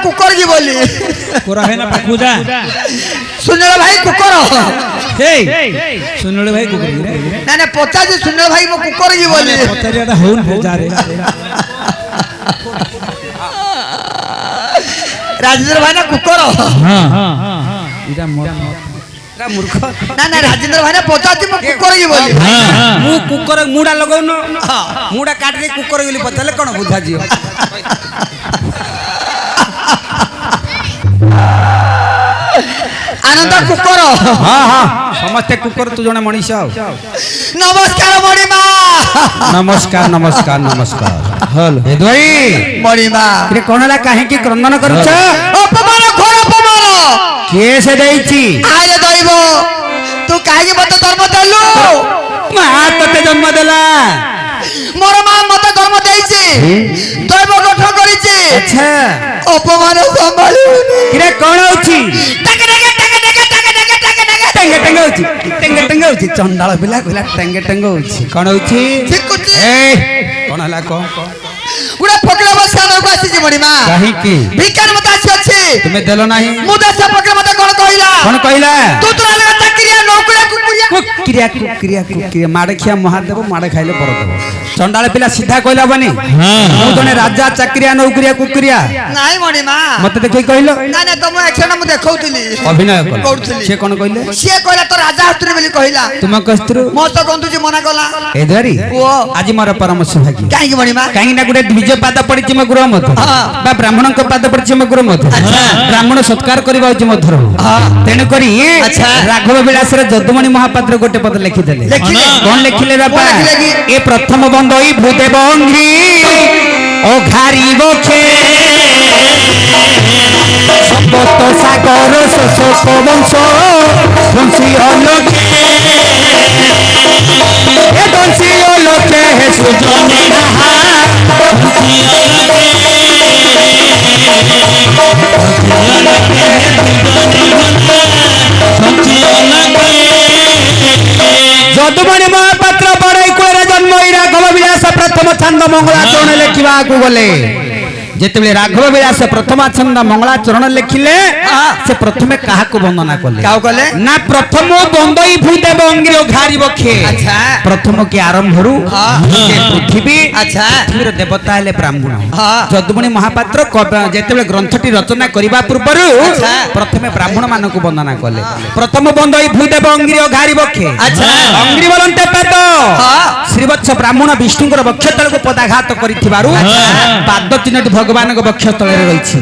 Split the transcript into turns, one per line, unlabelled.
Cooker की बोली
कोरा है ना पूजा
सुनले भाई कुकर
हे सुनले भाई कुकर
ना ना पचा जी सुनले भाई मो कुकर की बोली
पचारियाटा होन जा रे
राजेंद्र भाई ना कुकर
हां हां इटा मूर्ख
ना ना राजेंद्र भाई ना पचा जी मो कुकर की बोली
मु कुकर मुडा लगाउ न मुडा काट दे कुकर गेली पतले कोन बुझा जियो
आनंद कुकर
हां हां समस्त कुकर तू जने मनीष
नमस्कार मणिमा
नमस्कार नमस्कार नमस्कार हल हे भाई
मणिमा
रे कोनला काहे की क्रंदन करूछ
अपमान घोर अपमान
के से देइची
आरे दैव तू काहे की मत धर्म देलु
मा तते जन्म देला
मोर मां मत धर्म देइची दैव गठन करिची
अच्छा
अपमान संभाळू
रे कोन होची टेंगे टेंगे होची चंडाळ पिला कइला टेंगे टेंगे होची कोन होची
सिकुची
ए कोन हला को
गुडा पकड़ा बसा न को आसी मणिमा
काहे की
भिकार मत आसी अछि
तुमे देलो नाही
मुदा से पकड़ा मत कोन कहिला तू तोरा लगा तकिरिया नौकरिया कुकुरिया
माड़खिया महादेव माड़ खाइले पर देव चंडाल पिला सीधा कहला बनी मु जने राजा चाकरिया नौकरिया कुकुरिया
नाही मणिमा
मते देखै कहलो
ना ना तुम एक्शन मु देखौतली
अभिनय
करथली
से कोन कहले
से कहला तो राजा हस्त्री बोली कहिला
तुम कस्तरु
मो तो गंतु जी मना कला
ए धरी
ओ
आज मोर परम सौभाग्य
काहे की मणिमा
काहे ना गुडे द्विज पाद पड़िछि म गृह मध बा ब्राह्मण को पाद पड़िछि म गृह मध ब्राह्मण सत्कार करबा होछि म धर्म तेनु करी राघव विलास रे जदुमणि महापात्र गोटे पद लिखि देले कोन लिखिले बापा ए प्रथम बंदई भूदेव अंग्री ओ घारी बखे सप्त सागर शोक वंश वंशी अलखे ए वंशी अलखे हे सुजनी नहा जदुमणि महापात्र बड़ई कोरे जन्म राघव विलास प्रथम छंद मंगलाचरण लिखा गले जेतेबेले राघव विलास प्रथम छंद मंगलाचरण लिखिले से प्रथमे काहाको वंदना कले
काउ कले
ना प्रथम बंदई भूदेव अंग्री घारी बखे
अच्छा
प्रथम के आरंभरू पृथ्वी
अच्छा
पृथ्वीर देवता हेले ब्राह्मण
हां
जदुमणि महापात्र जेतेबेले ग्रंथटी रचना करिबा पूर्वरु प्रथमे ब्राह्मण मानको वंदना कले प्रथम बंदई भूदेव अंग्री घारी बखे
अच्छा
अंग्री बोलन्ते पाद श्रीवत्स ब्राह्मण विष्णुଙ୍କର ବକ୍ଷତଳକୁ ପଦାଘାତ କରିଥିବାରୁ ପାଦ ଚିହ୍ନଟି ଭଗବାନଙ୍କ ବକ୍ଷତଳରେ ରହିଛି।